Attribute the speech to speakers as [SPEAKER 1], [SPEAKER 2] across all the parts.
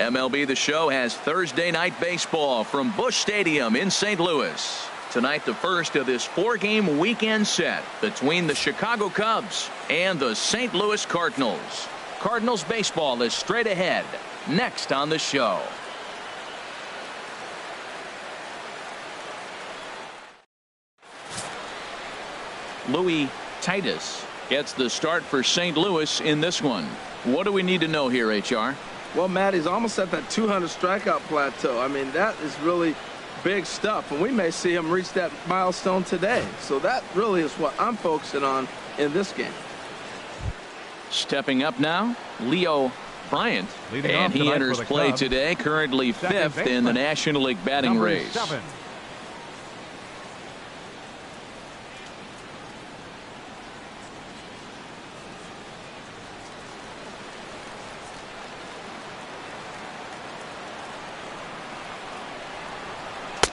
[SPEAKER 1] MLB The Show has Thursday night baseball from Busch Stadium in St. Louis. Tonight, the first of this 4-game weekend set between the Chicago Cubs and the St. Louis Cardinals. Cardinals baseball is straight ahead next on the show. Louis Titus gets the start for St. Louis in this one. What do we need to know here, HR?
[SPEAKER 2] Well, Matt, he's almost at that 200 strikeout plateau. I mean, that is really big stuff, and we may see him reach that milestone today. So that really is what I'm focusing on in this game.
[SPEAKER 1] Stepping up now, Leo Bryant, and he enters play today, currently 5th in the National League batting race.
[SPEAKER 3] 7.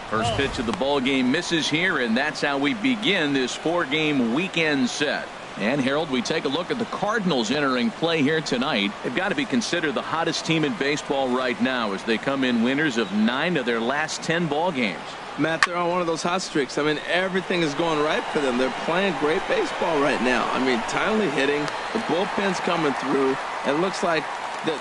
[SPEAKER 1] First pitch of the ball game misses here, and that's how we begin this 4-game weekend set. And Harold, we take a look at the Cardinals entering play here tonight. They've got to be considered the hottest team in baseball right now as they come in winners of 9 of their last 10 ball games.
[SPEAKER 2] Matt, they're on one of those hot streaks. I mean, everything is going right for them. They're playing great baseball right now. I mean, timely hitting, the bullpen's coming through, and it looks like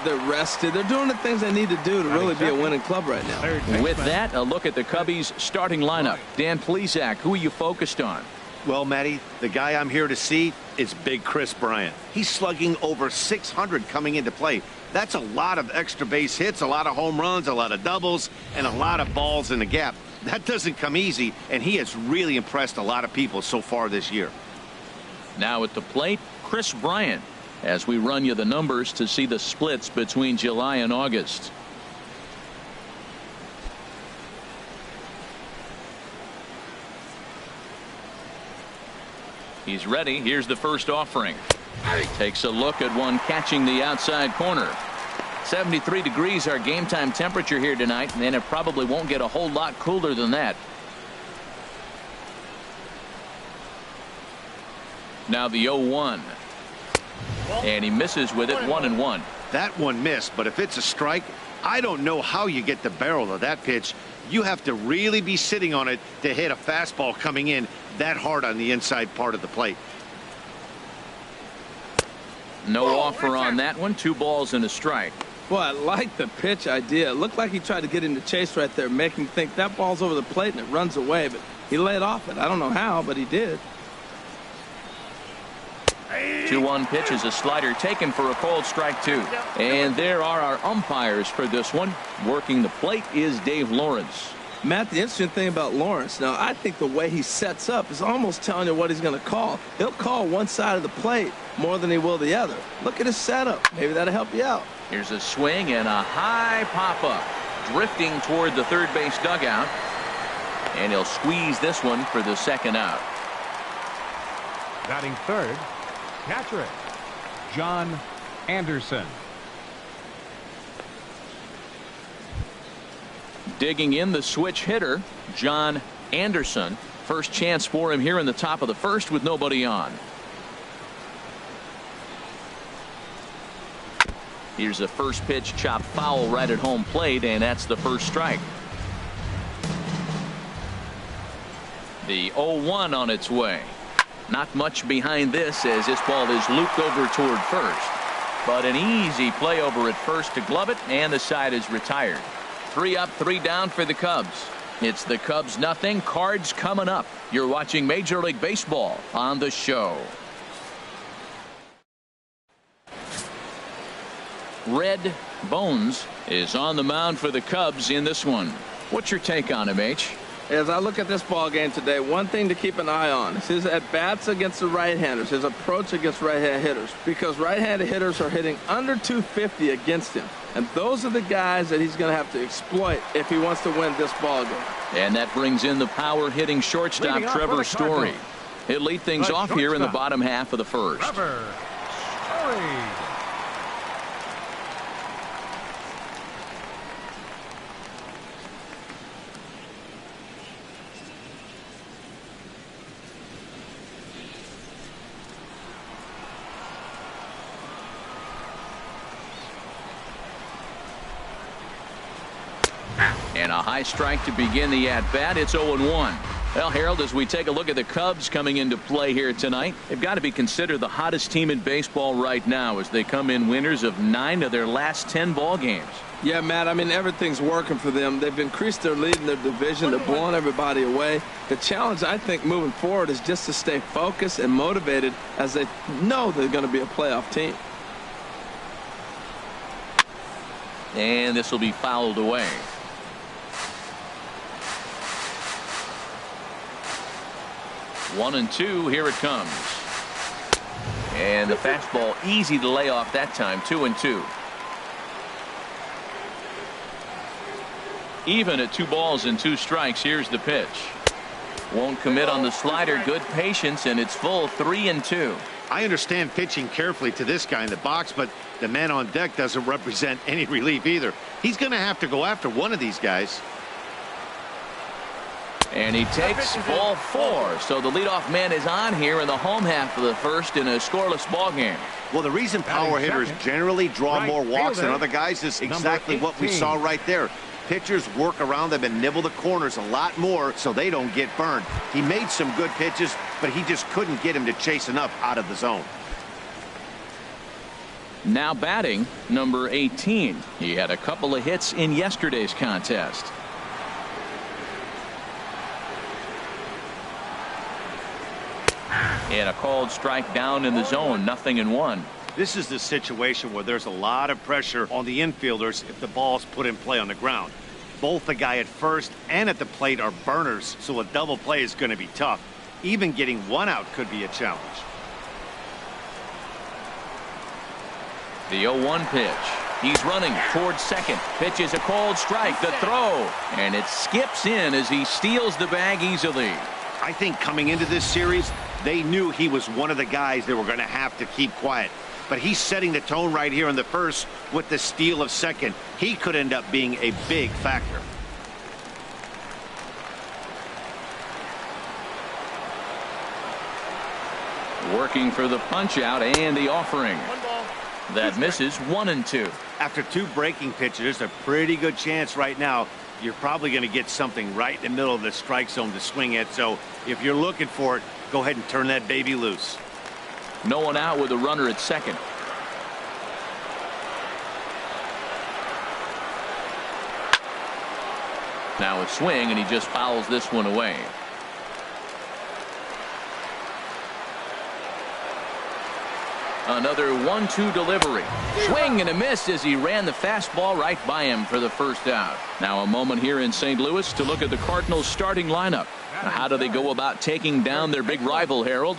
[SPEAKER 2] they're rested. They're doing the things they need to do to really be a winning club right now.
[SPEAKER 1] With that, a look at the Cubbies starting lineup. Dan Plesac, who are you focused on?
[SPEAKER 4] Well, Matty, the guy I'm here to see is Big Chris Bryant. He's slugging over 600 coming into play. That's a lot of extra base hits, a lot of home runs, a lot of doubles, and a lot of balls in the gap. That doesn't come easy, and he has really impressed a lot of people so far this year.
[SPEAKER 1] Now at the plate, Chris Bryant, as we run you the numbers to see the splits between July and August. He's ready. Here's the first offering. Takes a look at one catching the outside corner. 73 degrees our game time temperature here tonight, and it probably won't get a whole lot cooler than that. Now the 0-1. And he misses with it, 1-1.
[SPEAKER 4] That one missed, but if it's a strike, I don't know how you get the barrel of that pitch. You have to really be sitting on it to hit a fastball coming in that hard on the inside part of the plate.
[SPEAKER 1] No offer on that one. 2 balls and a strike.
[SPEAKER 2] Well, I like the pitch idea. It looked like he tried to get into chase right there, make him think that ball's over the plate and it runs away, but he laid off it. I don't know how, but he did.
[SPEAKER 1] 2-1 pitch is a slider taken for a called strike 2. And there are our umpires for this one. Working the plate is Dave Lawrence.
[SPEAKER 2] Matt, the interesting thing about Lawrence, now I think the way he sets up is almost telling you what he's going to call. He'll call one side of the plate more than he will the other. Look at his setup. Maybe that'll help you out.
[SPEAKER 1] Here's a swing and a high pop-up. Drifting toward the third base dugout. And he'll squeeze this one for the second out.
[SPEAKER 3] Batting third, catcher, John Anderson.
[SPEAKER 1] Digging in the switch hitter, John Anderson. First chance for him here in the top of the first with nobody on. Here's a first pitch chopped foul right at home plate, and that's the first strike. The 0-1 on its way. Not much behind this as this ball is looped over toward first. But an easy play over at first to glove it, and the side is retired. 3 up, 3 down for the Cubs. It's the Cubs nothing, Cards coming up. You're watching Major League Baseball on the show. Red Bones is on the mound for the Cubs in this one. What's your take on him, H?
[SPEAKER 2] As I look at this ball game today, one thing to keep an eye on is his at-bats against the right-handers, his approach against right-hand hitters, because right-handed hitters are hitting under 250 against him. And those are the guys that he's going to have to exploit if he wants to win this ball game.
[SPEAKER 1] And that brings in the power-hitting shortstop, Trevor Story. He'll lead things off here in the bottom half of the first.
[SPEAKER 3] Trevor Story.
[SPEAKER 1] A high strike to begin the at-bat. It's 0-1. Well, Harold, as we take a look at the Cubs coming into play here tonight, they've got to be considered the hottest team in baseball right now as they come in winners of 9 of their last 10 ball games.
[SPEAKER 2] Yeah, Matt, I mean, everything's working for them. They've increased their lead in their division. They're blowing everybody away. The challenge, I think, moving forward is just to stay focused and motivated as they know they're going to be a playoff team.
[SPEAKER 1] And this will be fouled away. One and two. Here it comes. And the fastball easy to lay off that time. 2-2. Even at 2 balls and 2 strikes. Here's the pitch. Won't commit on the slider. Good patience, and it's full. 3-2.
[SPEAKER 4] I understand pitching carefully to this guy in the box, but the man on deck doesn't represent any relief either. He's going to have to go after one of these guys.
[SPEAKER 1] And he takes ball 4. So the leadoff man is on here in the home half of the first in a scoreless ball game.
[SPEAKER 4] Well, the reason power hitters generally draw more walks than other guys is exactly what we saw right there. Pitchers work around them and nibble the corners a lot more so they don't get burned. He made some good pitches, but he just couldn't get him to chase enough out of the zone.
[SPEAKER 1] Now batting, number 18. He had a couple of hits in yesterday's contest. And a called strike down in the zone. 0-1.
[SPEAKER 4] This is the situation where there's a lot of pressure on the infielders if the ball's put in play on the ground. Both the guy at first and at the plate are burners, so a double play is going to be tough. Even getting one out could be a challenge.
[SPEAKER 1] The 0-1 pitch. He's running towards second. Pitch is a called strike. The throw. And it skips in as he steals the bag easily.
[SPEAKER 4] I think coming into this series, they knew he was one of the guys they were going to have to keep quiet. But he's setting the tone right here in the first with the steal of second. He could end up being a big factor.
[SPEAKER 1] Working for the punch out and the offering. That misses. 1-2.
[SPEAKER 4] After 2 breaking pitches, there's a pretty good chance right now you're probably going to get something right in the middle of the strike zone to swing at. So if you're looking for it, go ahead and turn that baby loose.
[SPEAKER 1] No one out with a runner at second. Now a swing, and he just fouls this one away. Another 1-2 delivery. Swing and a miss as he ran the fastball right by him for the first out. Now a moment here in St. Louis to look at the Cardinals starting lineup. Now, how do they go about taking down their big rival, Harold?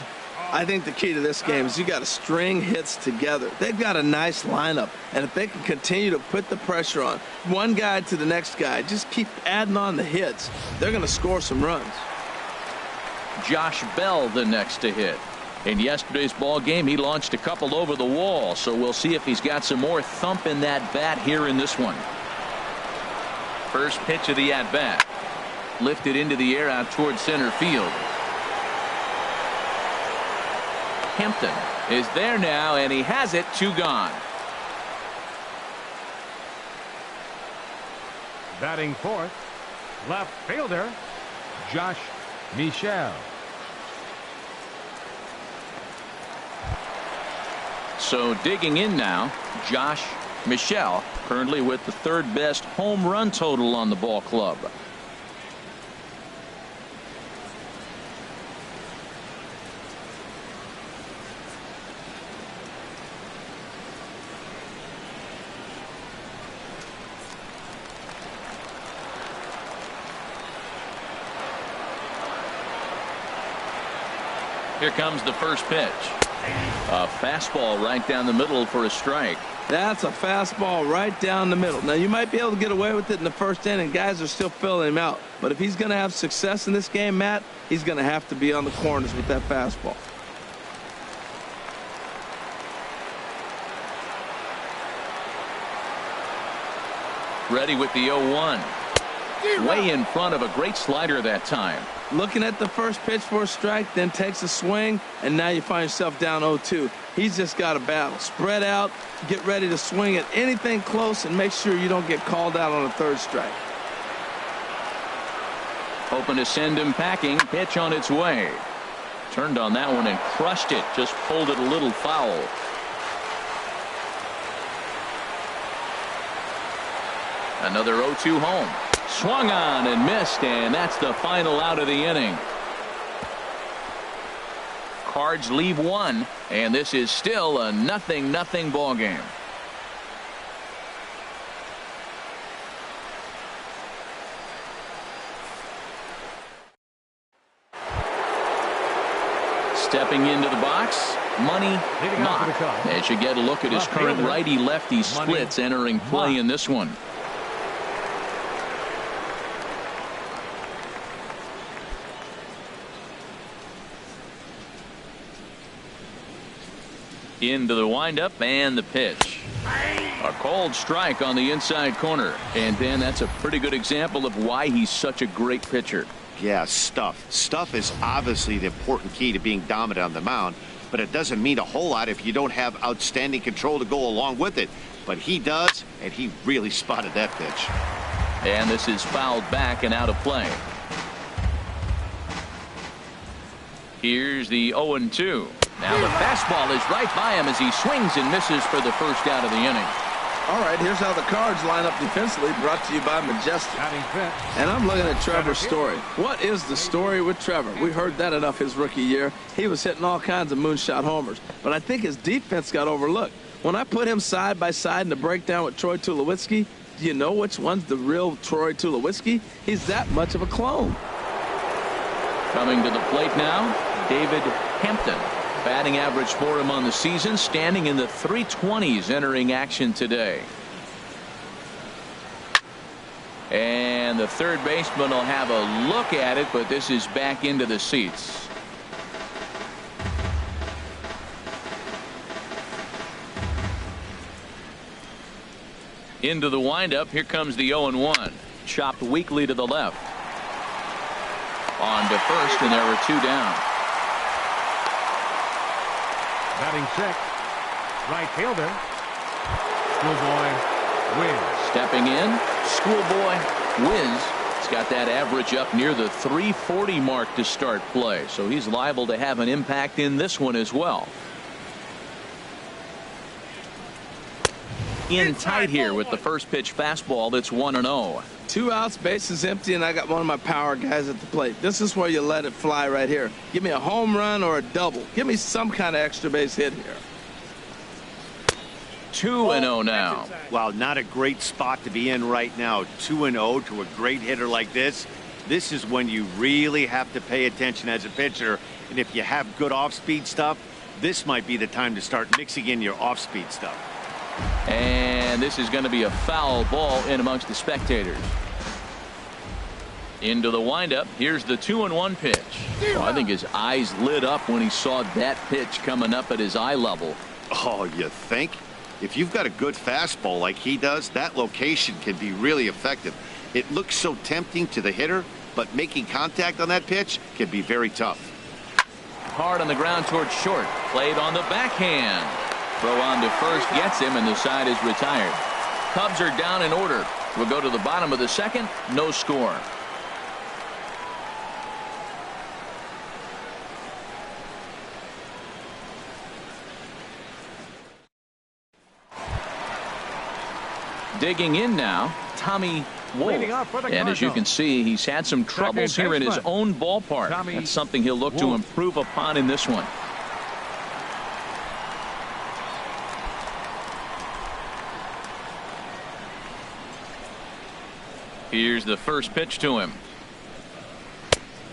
[SPEAKER 2] I think the key to this game is you got to string hits together. They've got a nice lineup, and if they can continue to put the pressure on one guy to the next guy, just keep adding on the hits, they're going to score some runs.
[SPEAKER 1] Josh Bell the next to hit. In yesterday's ball game, he launched a couple over the wall, so we'll see if he's got some more thump in that bat here in this one. First pitch of the at bat. Lifted into the air out towards center field. Hampton is there now, and he has it. 2 gone.
[SPEAKER 3] Batting fourth, left fielder, Josh Michel.
[SPEAKER 1] So digging in now, Josh Michel, currently with the 3rd best home run total on the ball club. Here comes the first pitch. A fastball right down the middle for a strike.
[SPEAKER 2] That's a fastball right down the middle. Now, you might be able to get away with it in the first inning. Guys are still filling him out. But if he's going to have success in this game, Matt, he's going to have to be on the corners with that fastball.
[SPEAKER 1] Ready with the 0-1. Way in front of a great slider that time.
[SPEAKER 2] Looking at the first pitch for a strike, then takes a swing, and now you find yourself down 0-2. He's just got a battle. Spread out, get ready to swing at anything close, and make sure you don't get called out on a 3rd strike.
[SPEAKER 1] Hoping to send him packing. Pitch on its way. Turned on that one and crushed it. Just pulled it a little foul. Another 0-2 home. Swung on and missed, and that's the final out of the inning. Cards leave one, and this is still a 0-0 ball game. Stepping into the box, Money Mott, as you get a look at his current righty-lefty splits entering play in this one. Into the windup and the pitch. A cold strike on the inside corner. And Dan, that's a pretty good example of why he's such a great pitcher.
[SPEAKER 4] Yeah, stuff. Stuff is obviously the important key to being dominant on the mound, but it doesn't mean a whole lot if you don't have outstanding control to go along with it. But he does, and he really spotted that pitch.
[SPEAKER 1] And this is fouled back and out of play. Here's the 0-2. Now the fastball is right by him as he swings and misses for the first out of the inning.
[SPEAKER 2] All right, here's how the Cards line up defensively, brought to you by Majestic. And I'm looking at Trevor's story. What is the story with Trevor? We heard that enough his rookie year. He was hitting all kinds of moonshot homers, but I think his defense got overlooked. When I put him side by side in the breakdown with Troy Tulowitzki, do you know which one's the real Troy Tulowitzki? He's that much of a clone.
[SPEAKER 1] Coming to the plate now, David Hampton. Batting average for him on the season standing in the 320s entering action today. And the third baseman will have a look at it, but this is back into the seats. Into the windup. Here comes the 0-1. Chopped weakly to the left. On to first, and there were two down.
[SPEAKER 3] Batting sixth, right fielder, Schoolboy Wiz.
[SPEAKER 1] Stepping in, Schoolboy Wiz. He's got that average up near the 340 mark to start play, so he's liable to have an impact in this one as well. In tight here with the first pitch fastball that's 1-0.
[SPEAKER 2] 2 outs, bases empty, and I got one of my power guys at the plate. This is where you let it fly right here. Give me a home run or a double. Give me some kind of extra base hit here.
[SPEAKER 1] 2-0 now.
[SPEAKER 4] Wow, not a great spot to be in right now. 2-0 to a great hitter like this. This is when you really have to pay attention as a pitcher. And if you have good off-speed stuff, this might be the time to start mixing in your off-speed stuff.
[SPEAKER 1] And this is going to be a foul ball in amongst the spectators. Into the windup. Here's the 2-1 pitch. Oh, I think his eyes lit up when he saw that pitch coming up at his eye level.
[SPEAKER 4] Oh, you think? If you've got a good fastball like he does, that location can be really effective. It looks so tempting to the hitter, but making contact on that pitch can be very tough.
[SPEAKER 1] Hard on the ground towards short. Played on the backhand. Throw on to first gets him, and the side is retired. Cubs are down in order. We'll go to the bottom of the second. No score. Digging in now, Tommy Wolf. And as you can see, he's had some troubles here in his own ballpark. That's something he'll look to improve upon in this one. Here's the first pitch to him.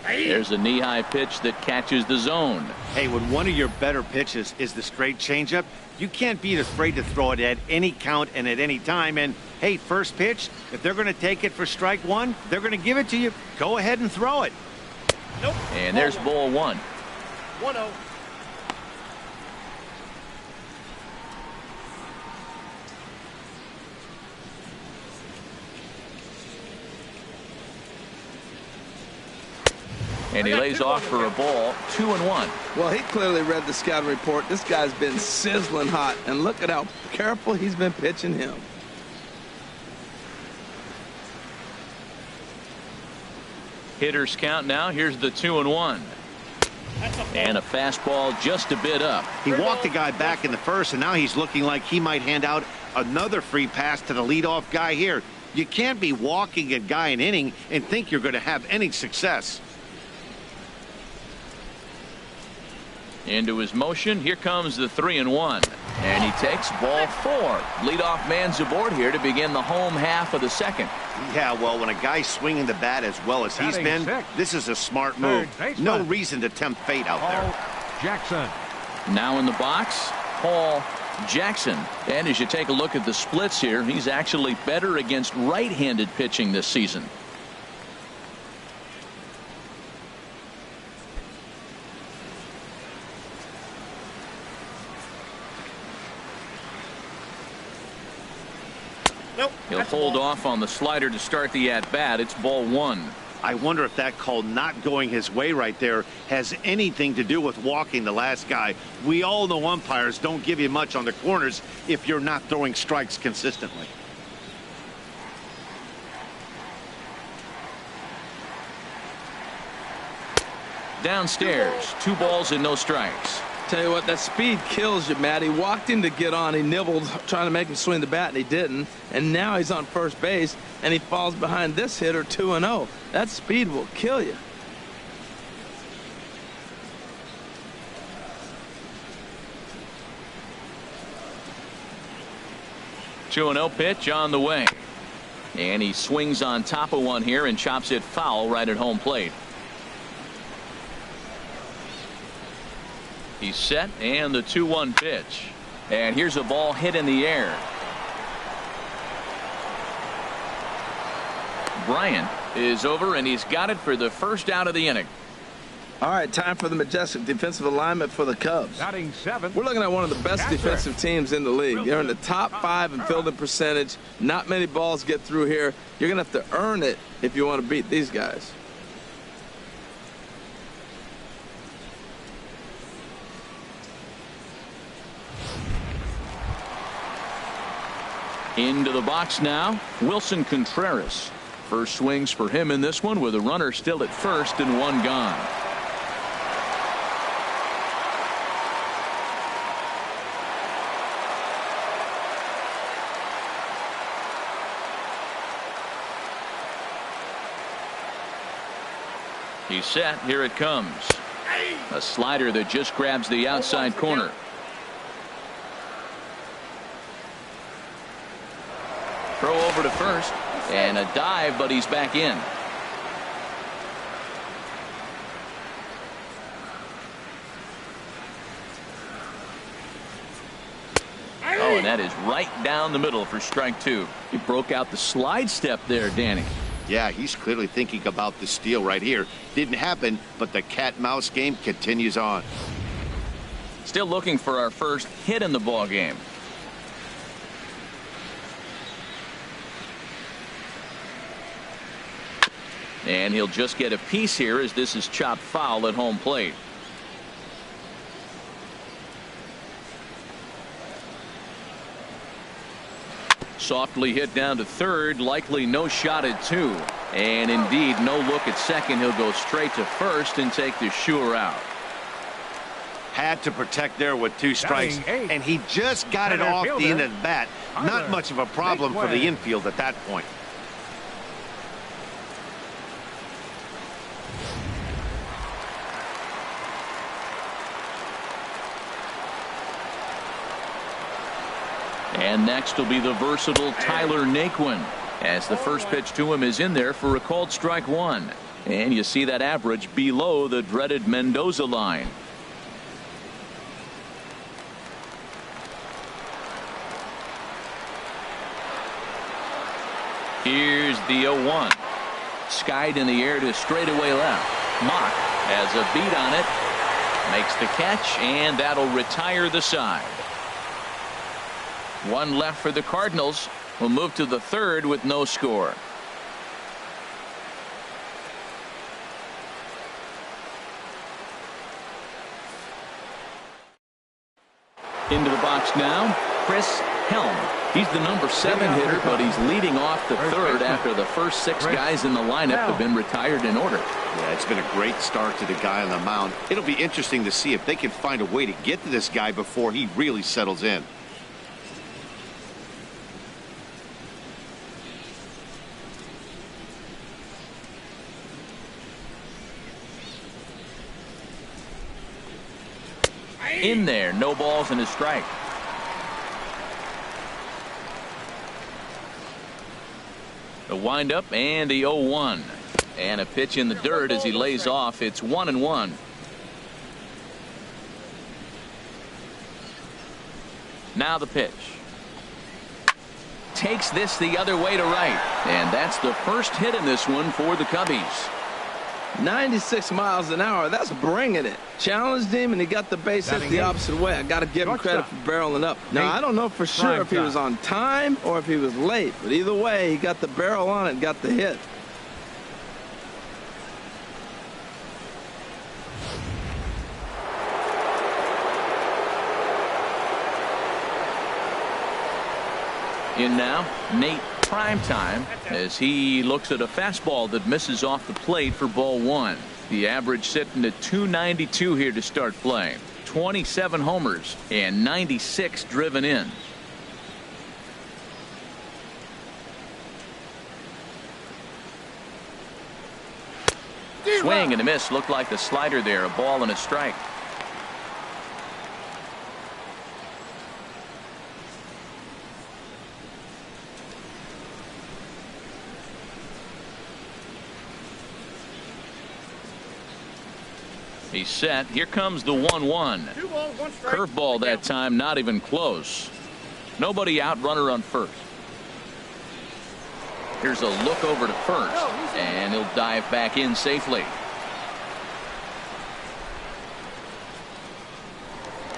[SPEAKER 1] There's a knee-high pitch that catches the zone.
[SPEAKER 4] Hey, when one of your better pitches is the straight changeup, you can't be afraid to throw it at any count and at any time. And, hey, first pitch, if they're going to take it for strike one, they're going to give it to you. Go ahead and throw it.
[SPEAKER 1] Nope. And there's ball one.
[SPEAKER 4] 1-0.
[SPEAKER 1] And he lays off for a ball. 2-1.
[SPEAKER 2] Well, he clearly read the scouting report. This guy's been sizzling hot, and look at how careful he's been pitching him.
[SPEAKER 1] Hitters count now. Here's the 2-1. And a fastball just a bit up.
[SPEAKER 4] He walked the guy back in the first, and now he's looking like he might hand out another free pass to the leadoff guy here. You can't be walking a guy an inning and think you're going to have any success.
[SPEAKER 1] Into his motion. Here comes the 3-1. And he takes ball 4. Leadoff man's aboard here to begin the home half of the second.
[SPEAKER 4] Yeah, well, when a guy's swinging the bat as well as he's been, this is a smart move. No reason to tempt fate out there.
[SPEAKER 3] Jackson.
[SPEAKER 1] Now in the box, Paul Jackson. And as you take a look at the splits here, he's actually better against right-handed pitching this season.
[SPEAKER 4] Nope.
[SPEAKER 1] He'll hold off on the slider to start the at-bat. It's ball 1.
[SPEAKER 4] I wonder if that call not going his way right there has anything to do with walking the last guy. We all know umpires don't give you much on the corners if you're not throwing strikes consistently.
[SPEAKER 1] Downstairs, 2 balls and no strikes.
[SPEAKER 2] Tell you what, that speed kills you, Matt. He walked in to get on. He nibbled, trying to make him swing the bat, and he didn't. And now he's on first base, and he falls behind this hitter 2-0. That speed will kill you.
[SPEAKER 1] Two 2-0 pitch on the way. And he swings on top of one here and chops it foul right at home plate. He's set, and the 2-1 pitch. And here's a ball hit in the air. Bryant is over, and he's got it for the first out of the inning.
[SPEAKER 2] All right, time for the majestic defensive alignment for the Cubs.
[SPEAKER 3] Batting 7.
[SPEAKER 2] We're looking at one of the best defensive teams in the league. They're in the top 5 in fielding percentage. Not many balls get through here. You're going to have to earn it if you want to beat these guys.
[SPEAKER 1] Into the box now, Wilson Contreras. First swings for him in this one with a runner still at first and 1 gone. He's set. Here it comes. A slider that just grabs the outside corner. Throw over to first, and a dive, but he's back in. Oh, and that is right down the middle for strike 2. He broke out the slide step there, Danny.
[SPEAKER 4] Yeah, he's clearly thinking about the steal right here. Didn't happen, but the cat-mouse game continues on.
[SPEAKER 1] Still looking for our first hit in the ball game. And he'll just get a piece here as this is chopped foul at home plate. Softly hit down to third, likely no shot at 2. And indeed no look at second. He'll go straight to first and take the sure out.
[SPEAKER 4] Had to protect there with 2 strikes, and he just got it off the end of the bat. Not much of a problem for the infield at that point.
[SPEAKER 1] And next will be the versatile Tyler Naquin, as the first pitch to him is in there for a called strike 1. And you see that average below the dreaded Mendoza line. Here's the 0-1. Skied in the air to straightaway left. Mock has a beat on it. Makes the catch, and that'll retire the side. 1 left for the Cardinals. Will move to the third with no score. Into the box now, Chris Helm. He's the number 7 hitter, but he's leading off the third after the first 6 guys in the lineup have been retired in order.
[SPEAKER 4] Yeah, it's been a great start to the guy on the mound. It'll be interesting to see if they can find a way to get to this guy before he really settles in.
[SPEAKER 1] In there, no balls and a strike. The windup and the 0-1. And a pitch in the dirt as he lays off. It's 1-1. Now the pitch. Takes this the other way to right. And that's the first hit in this one for the Cubbies.
[SPEAKER 2] 96 miles an hour. That's bringing it. Challenged him, and he got the base hit the opposite way. I got to give him credit for barreling up. Now, I don't know for sure if he was on time or if he was late, but either way, he got the barrel on it and got the hit.
[SPEAKER 1] In now, Nate Primetime as he looks at a fastball that misses off the plate for ball 1. The average sitting at 292 here to start play. 27 homers and 96 driven in. Swing and a miss. Looked like the slider there. A ball and a strike. He's set. Here comes the 1-1. Curveball that time, not even close. Nobody out, runner on first. Here's a look over to first, and he'll dive back in safely.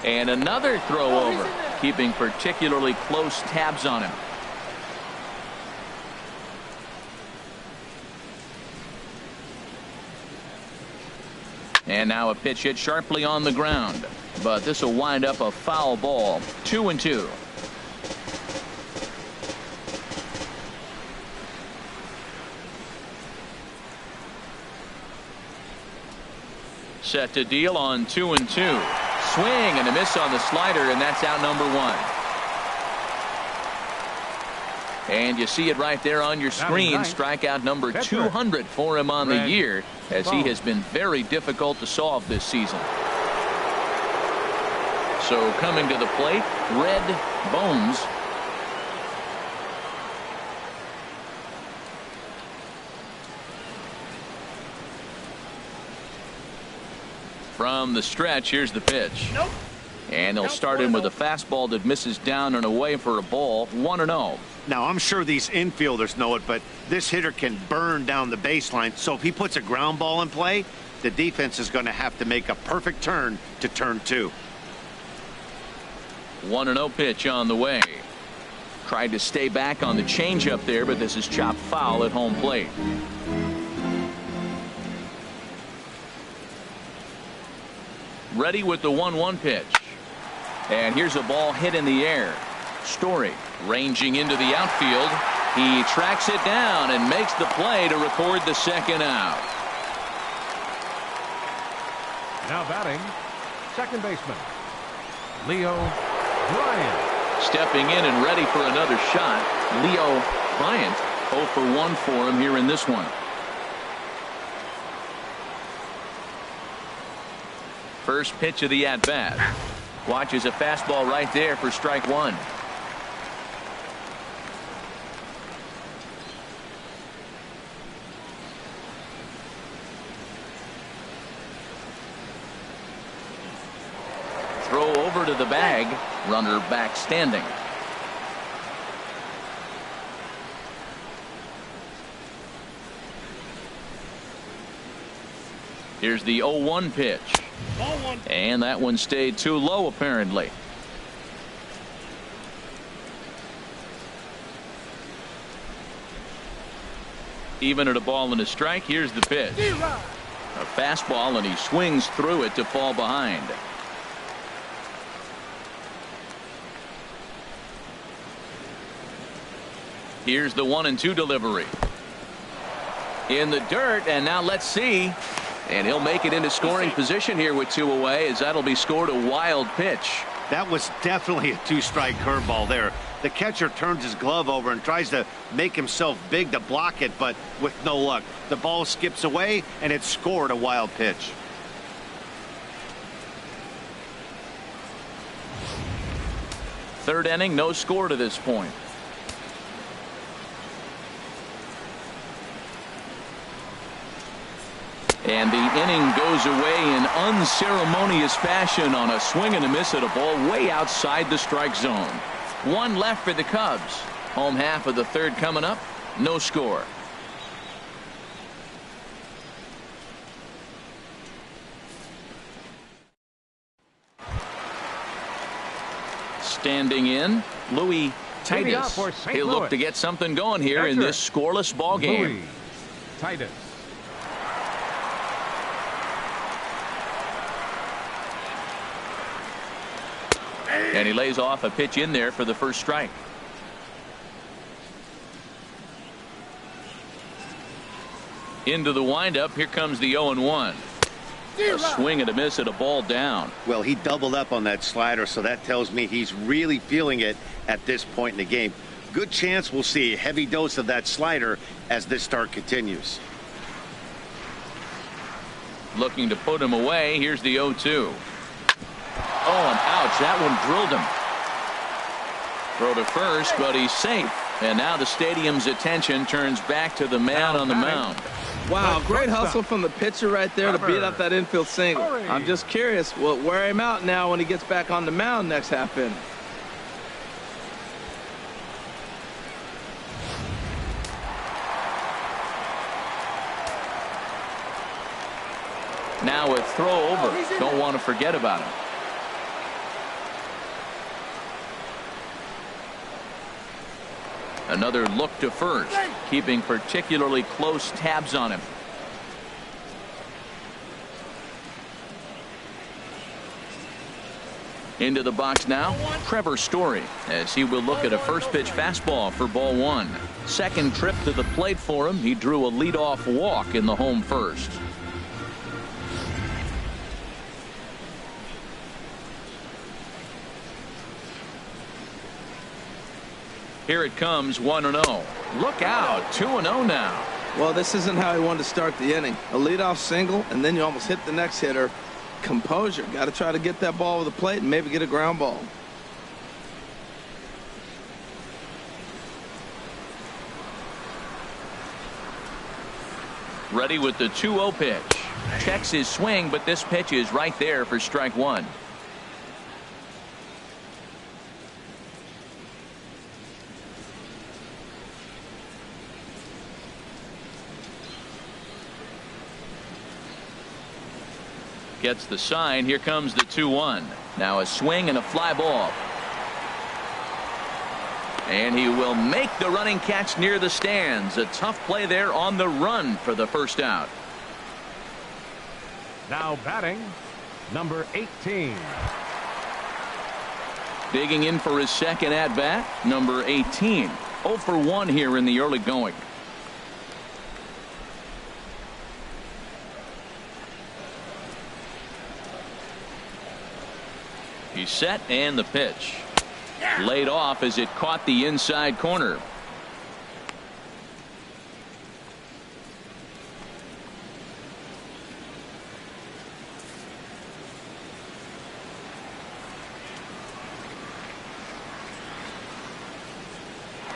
[SPEAKER 1] And another throw over, keeping particularly close tabs on him. And now a pitch hit sharply on the ground, but this will wind up a foul ball. 2-2. Set to deal on 2-2. Swing and a miss on the slider, and that's out number 1. And you see it right there on your screen. Strikeout number 200 for him on the year, as he has been very difficult to solve this season. So coming to the plate, Red Bones. From the stretch, here's the pitch. And they'll start him with a fastball that misses down and away for a ball. 1-0.
[SPEAKER 4] Now, I'm sure these infielders know it, but this hitter can burn down the baseline. So if he puts a ground ball in play, the defense is going to have to make a perfect turn to turn 2.
[SPEAKER 1] 1-0 pitch on the way. Tried to stay back on the changeup there, but this is chopped foul at home plate. Ready with the 1-1 pitch. And here's a ball hit in the air. Story ranging into the outfield. He tracks it down and makes the play to record the second out.
[SPEAKER 3] Now batting, second baseman, Leo Bryant.
[SPEAKER 1] Stepping in and ready for another shot. Leo Bryant 0 for 1 for him here in this one. First pitch of the at-bat. Watches a fastball right there for strike 1. Throw over to the bag. Runner back standing. Here's the 0-1 pitch. And that one stayed too low, apparently. Even at a ball and a strike, here's the pitch. A fastball, and he swings through it to fall behind. Here's the 1-2 delivery. In the dirt, and now let's see. And he'll make it into scoring position here with 2 away, as that'll be scored a wild pitch.
[SPEAKER 4] That was definitely a 2-strike curveball there. The catcher turns his glove over and tries to make himself big to block it, but with no luck. The ball skips away, and it's scored a wild pitch.
[SPEAKER 1] Third inning, no score to this point. And the inning goes away in unceremonious fashion on a swing and a miss at a ball way outside the strike zone. 1 left for the Cubs. Home half of the third coming up. No score. Standing in, Louis Titus. He'll look to get something going here in this scoreless ball game.
[SPEAKER 3] Louis Titus.
[SPEAKER 1] And he lays off a pitch in there for the first strike. Into the windup. Here comes the 0-1. A swing and a miss at a ball down.
[SPEAKER 4] Well, he doubled up on that slider, so that tells me he's really feeling it at this point in the game. Good chance we'll see a heavy dose of that slider as this start continues.
[SPEAKER 1] Looking to put him away. Here's the 0-2. Oh, and ouch, that one drilled him. Throw to first, but he's safe. And now the stadium's attention turns back to the man on the mound.
[SPEAKER 2] Wow, great hustle from the pitcher right there to beat up that infield single. I'm just curious, will it wear him out now when he gets back on the mound next half inning?
[SPEAKER 1] Now a throw over. Don't want to forget about him. Another look to first, keeping particularly close tabs on him. Into the box now, Trevor Story, as he will look at a first pitch fastball for ball 1. Second trip to the plate for him. He drew a leadoff walk in the home first. Here it comes, 1-0. Look out, 2-0 now.
[SPEAKER 2] Well, this isn't how he wanted to start the inning. A leadoff single, and then you almost hit the next hitter. Composure. Got to try to get that ball over the plate and maybe get a ground ball.
[SPEAKER 1] Ready with the 2-0 pitch. Checks his swing, but this pitch is right there for strike 1. Gets the sign. Here comes the 2-1. Now a swing and a fly ball. And he will make the running catch near the stands. A tough play there on the run for the first out.
[SPEAKER 3] Now batting, number 18.
[SPEAKER 1] Digging in for his second at bat, number 18. 0 for 1 here in the early going. He's set, and the pitch. Laid off as it caught the inside corner.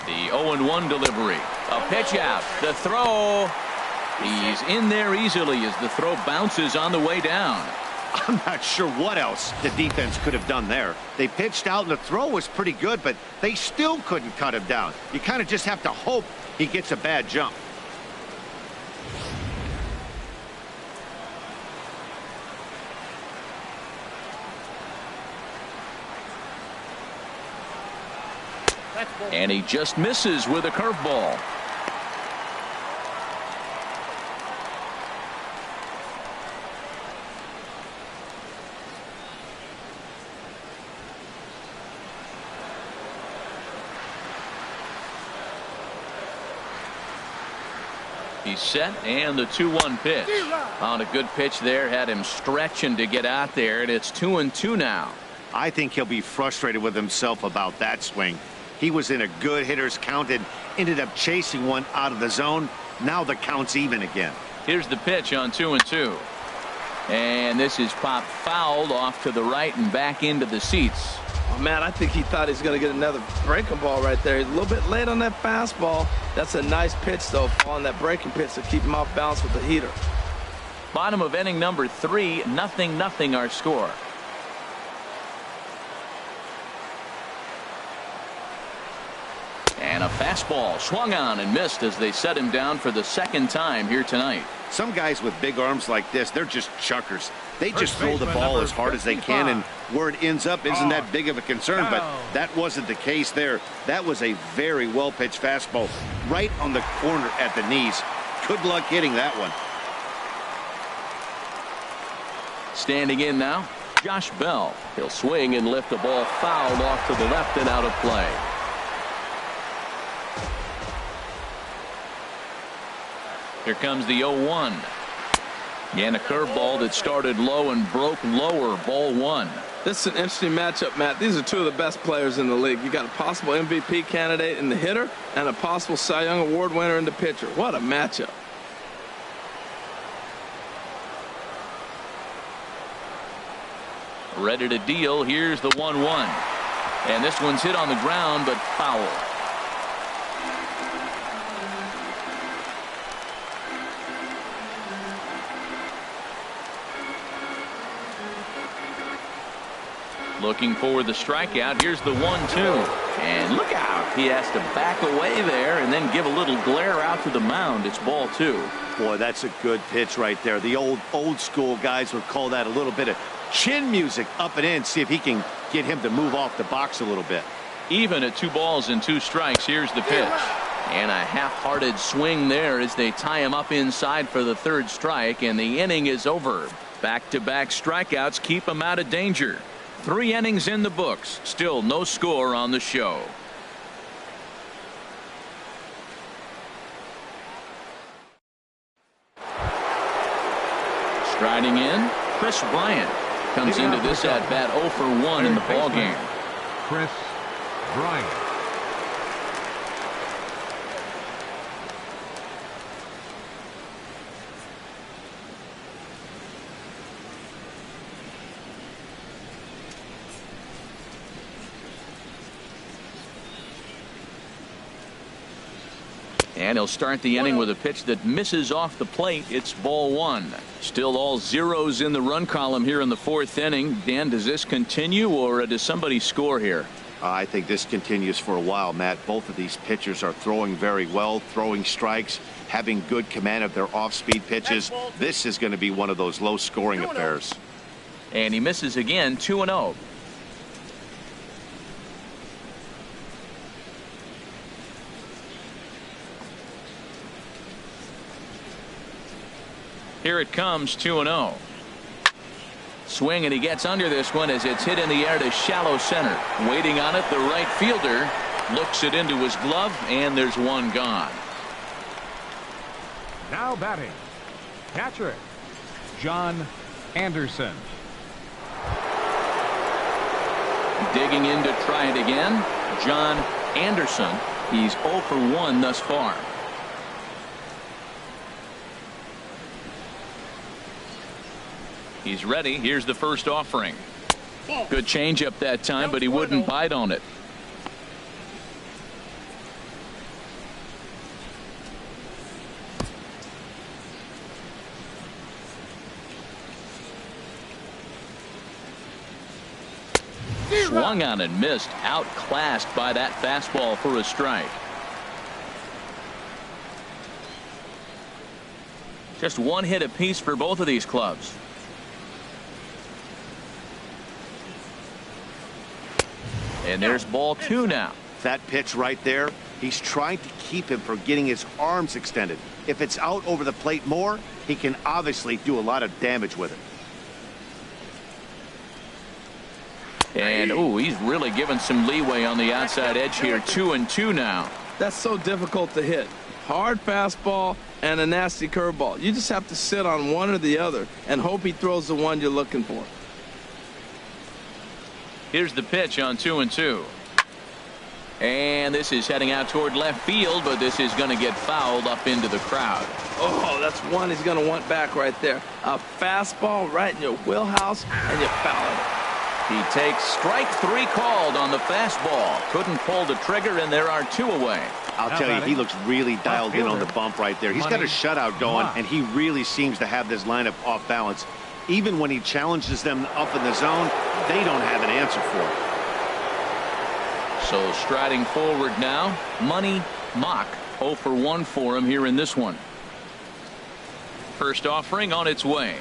[SPEAKER 1] The 0-1 delivery. A pitch out. The throw. He's in there easily as the throw bounces on the way down.
[SPEAKER 4] I'm not sure what else the defense could have done there. They pitched out and the throw was pretty good, but they still couldn't cut him down. You kind of just have to hope he gets a bad jump.
[SPEAKER 1] And he just misses with a curveball. He's set, and the 2-1 pitch. On a good pitch there, had him stretching to get out there, and it's 2-2 now.
[SPEAKER 4] I think he'll be frustrated with himself about that swing. He was in a good hitter's count and ended up chasing one out of the zone. Now the count's even again.
[SPEAKER 1] Here's the pitch on 2-2. And this is popped fouled off to the right and back into the seats.
[SPEAKER 2] Oh, man, I think he thought he's going to get another breaking ball right there. He's a little bit late on that fastball. That's a nice pitch, though, on that breaking pitch to keep him off balance with the heater.
[SPEAKER 1] Bottom of inning number 3, 0-0 our score. And a fastball swung on and missed as they set him down for the second time here tonight.
[SPEAKER 4] Some guys with big arms like this, they're just chuckers. They just throw the ball as hard as they can, and where it ends up isn't that big of a concern, but that wasn't the case there. That was a very well-pitched fastball right on the corner at the knees. Good luck hitting that one.
[SPEAKER 1] Standing in now, Josh Bell. He'll swing and lift a ball fouled off to the left and out of play. Here comes the 0-1. And a curveball that started low and broke lower. Ball 1.
[SPEAKER 2] This is an interesting matchup, Matt. These are two of the best players in the league. You got a possible MVP candidate in the hitter and a possible Cy Young Award winner in the pitcher. What a matchup.
[SPEAKER 1] Ready to deal. Here's the 1-1. And this one's hit on the ground, but foul. Looking for the strikeout. Here's the 1-2. And look out. He has to back away there and then give a little glare out to the mound. It's ball 2.
[SPEAKER 4] Boy, that's a good pitch right there. The old school guys would call that a little bit of chin music up and in. See if he can get him to move off the box a little bit.
[SPEAKER 1] Even at 2 balls and 2 strikes. Here's the pitch. And a half-hearted swing there as they tie him up inside for the 3rd strike, and the inning is over. Back-to-back strikeouts keep him out of danger. 3 innings in the books. Still no score on the show. Striding in, Chris Bryant comes into this at bat 0 for 1 in the ball game.
[SPEAKER 3] Chris Bryant.
[SPEAKER 1] And he'll start the inning with a pitch that misses off the plate. It's ball 1. Still all zeros in the run column here in the 4th inning. Dan, does this continue, or does somebody score here?
[SPEAKER 4] I think this continues for a while, Matt. Both of these pitchers are throwing very well, throwing strikes, having good command of their off-speed pitches. This is going to be one of those low-scoring affairs.
[SPEAKER 1] And he misses again, 2-0. Here it comes, 2-0. Swing, and he gets under this one as it's hit in the air to shallow center. Waiting on it, the right fielder looks it into his glove, and there's one gone.
[SPEAKER 3] Now batting, catcher, John Anderson.
[SPEAKER 1] Digging in to try it again, John Anderson. He's 0 for 1 thus far. He's ready. Here's the first offering. Good changeup that time, but he wouldn't bite on it. Swung on and missed. Outclassed by that fastball for a strike. Just 1 hit apiece for both of these clubs. And there's ball 2 now.
[SPEAKER 4] That pitch right there, he's trying to keep him from getting his arms extended. If it's out over the plate more, he can obviously do a lot of damage with it.
[SPEAKER 1] And, ooh, he's really given some leeway on the outside edge here. 2-2 now.
[SPEAKER 2] That's so difficult to hit. hard fastball and a nasty curveball. You just have to sit on one or the other and hope he throws the one you're looking for.
[SPEAKER 1] Here's the pitch on 2-2. And this is heading out toward left field, but this is going to get fouled up into the crowd.
[SPEAKER 2] Oh, that's one he's going to want back right there. A fastball right in your wheelhouse, and you foul it.
[SPEAKER 1] He takes strike 3 called on the fastball. Couldn't pull the trigger, and there are 2 away.
[SPEAKER 4] I'll tell you, he looks really dialed in on the bump right there. He's got a shutout going, and he really seems to have this lineup off balance. Even when he challenges them up in the zone, they don't have an answer for it.
[SPEAKER 1] So striding forward now, Money Mock. 0 for 1 for him here in this one. First offering on its way.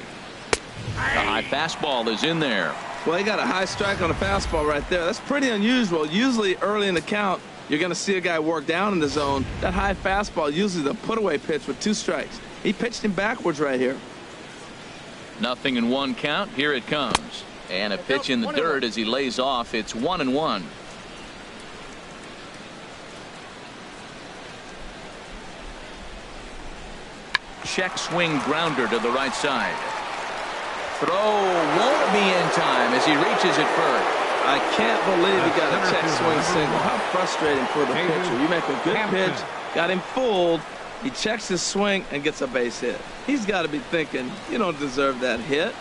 [SPEAKER 1] The high fastball is in there.
[SPEAKER 2] Well, he got a high strike on a fastball right there. That's pretty unusual. Usually early in the count, you're going to see a guy work down in the zone. That high fastball, usually the put-away pitch with 2 strikes. He pitched him backwards right here.
[SPEAKER 1] 0-1 count. Here it comes. And a pitch in the dirt as he lays off. It's 1-1. Check swing grounder to the right side. Throw won't be in time as he reaches it first.
[SPEAKER 2] I can't believe he got a check swing single. How frustrating for the pitcher. You make a good pitch, got him fooled. He checks his swing and gets a base hit. He's got to be thinking, you don't deserve that hit.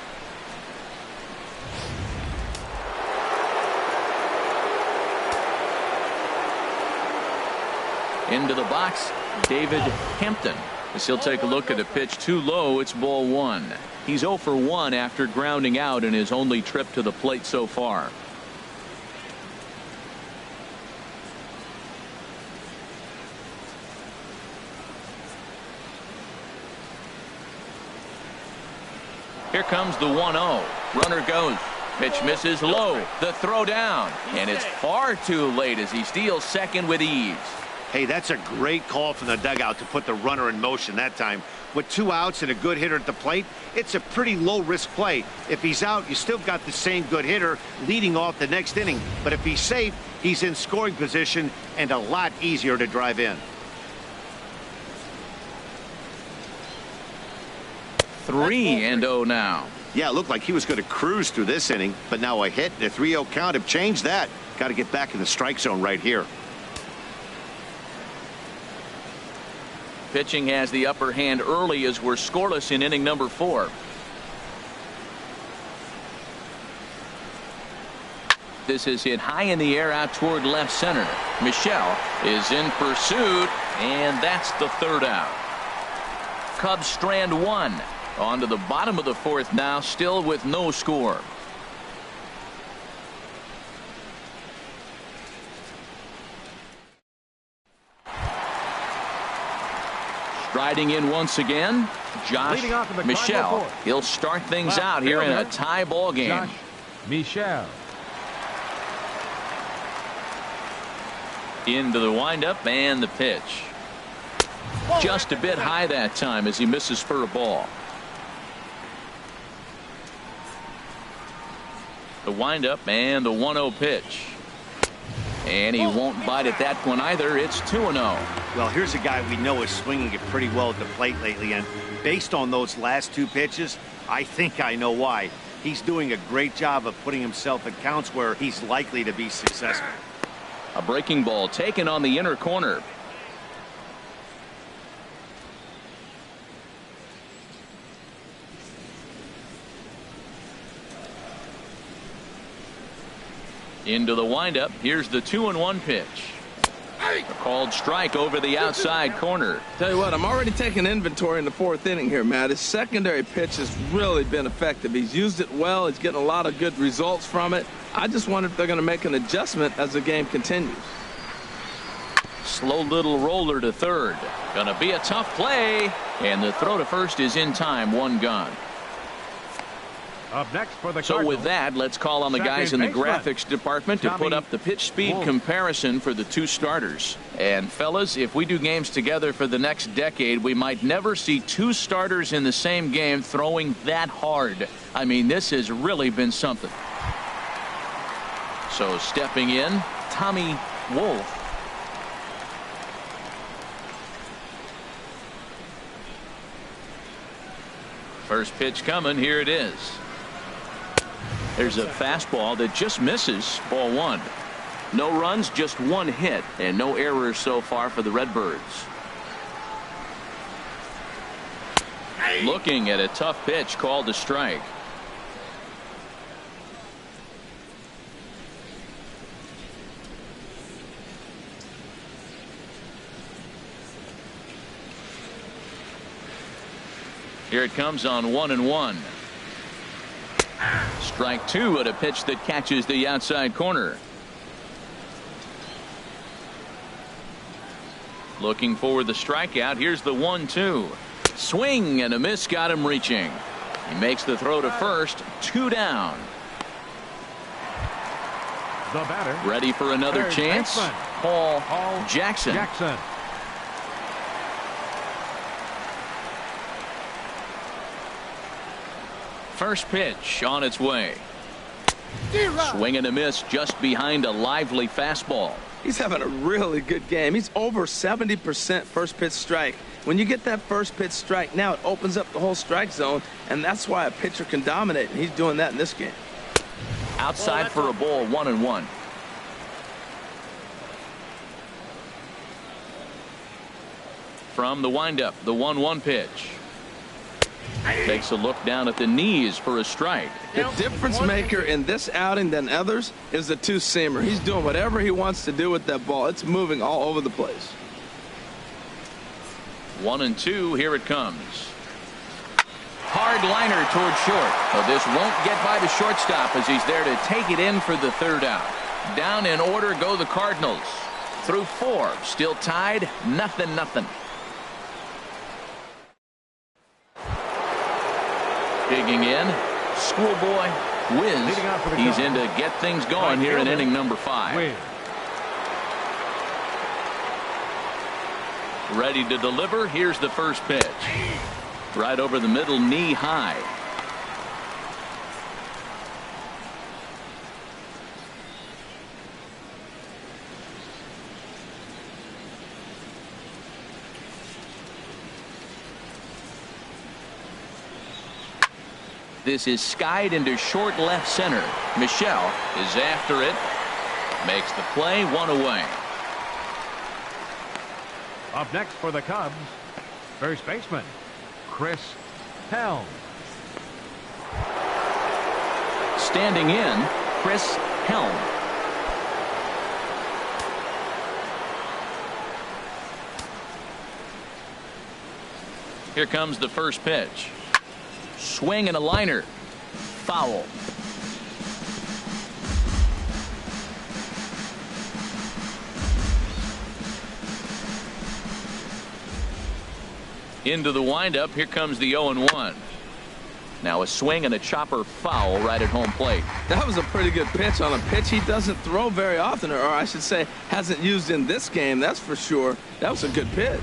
[SPEAKER 1] Into the box, David Hampton. As he'll take a look at a pitch too low, it's ball 1. He's 0 for 1 after grounding out in his only trip to the plate so far. Here comes the 1-0. Runner goes. Pitch misses low. The throw down. And it's far too late as he steals second with ease.
[SPEAKER 4] Hey, that's a great call from the dugout to put the runner in motion that time. With 2 outs and a good hitter at the plate, it's a pretty low-risk play. If he's out, you still got the same good hitter leading off the next inning. But if he's safe, he's in scoring position and a lot easier to drive in.
[SPEAKER 1] 3-0 now.
[SPEAKER 4] Yeah, it looked like he was going to cruise through this inning, but now a hit and a 3-0 count have changed that. Got to get back in the strike zone right here.
[SPEAKER 1] Pitching has the upper hand early as we're scoreless in inning number 4. This is hit high in the air out toward left center. Michelle is in pursuit, and that's the 3rd out. Cubs strand 1. On to the bottom of the 4th now, still with no score. Striding in once again, Josh Michelle. He'll start things out here in a tie ball game.
[SPEAKER 3] Josh Michelle.
[SPEAKER 1] Into the windup and the pitch. Just a bit high that time as he misses for a ball. The windup and the 1-0 pitch. And he won't bite at that one either. It's 2-0.
[SPEAKER 4] Well, here's a guy we know is swinging it pretty well at the plate lately, and based on those last 2 pitches, I think I know why. He's doing a great job of putting himself at counts where he's likely to be successful.
[SPEAKER 1] A breaking ball taken on the inner corner. Into the windup. Here's the 2-1 pitch. A called strike over the outside corner.
[SPEAKER 2] Tell you what, I'm already taking inventory in the 4th inning here, Matt. His secondary pitch has really been effective. He's used it well. He's getting a lot of good results from it. I just wonder if they're going to make an adjustment as the game continues.
[SPEAKER 1] Slow little roller to third. Going to be a tough play. And the throw to first is in time. 1 gone.
[SPEAKER 3] Up next for the
[SPEAKER 1] So
[SPEAKER 3] Cardinals,
[SPEAKER 1] with that, let's call on the guys in the graphics department to put up the pitch speed comparison for the 2 starters. And fellas, if we do games together for the next decade, we might never see 2 starters in the same game throwing that hard. I mean, this has really been something. So stepping in, Tommy Wolf. First pitch coming. Here it is. There's a fastball that just misses. Ball one. No runs, just one hit, and no errors so far for the Redbirds. Looking at a tough pitch called a strike. Here it comes on 1-1. Strike two at a pitch that catches the outside corner. Looking for the strikeout. Here's the 1-2. Swing and a miss, got him reaching. He makes the throw to first. 2 down.
[SPEAKER 3] The batter.
[SPEAKER 1] Ready for another
[SPEAKER 3] Third
[SPEAKER 1] chance.
[SPEAKER 3] baseman.
[SPEAKER 1] Paul Jackson. First pitch on its way. Swing and a miss just behind a lively fastball.
[SPEAKER 2] He's having a really good game. He's over 70% first pitch strike. When you get that first pitch strike, now it opens up the whole strike zone, and that's why a pitcher can dominate, and he's doing that in this game.
[SPEAKER 1] Outside for a ball, 1-1. From the windup, the 1-1 pitch. Takes a look down at the knees for a strike.
[SPEAKER 2] The difference maker in this outing than others is the two-seamer. He's doing whatever he wants to do with that ball. It's moving all over the place.
[SPEAKER 1] 1-2. Here it comes. Hard liner toward short. But this won't get by the shortstop as he's there to take it in for the third out. Down in order go the Cardinals. Through 4. Still tied. 0-0. Digging in, Schoolboy Wiz. He's in to get things going here in inning number 5. Ready to deliver. Here's the first pitch. Right over the middle, knee high. This is skied into short left center. Michelle is after it. Makes the play, 1 away.
[SPEAKER 3] Up next for the Cubs, first baseman, Chris Helm.
[SPEAKER 1] Standing in, Chris Helm. Here comes the first pitch. Swing and a liner. Foul. Into the windup. Here comes the 0-1. Now a swing and a chopper foul right at home plate.
[SPEAKER 2] That was a pretty good pitch on a pitch he doesn't throw very often, or I should say hasn't used in this game, that's for sure. That was a good pitch.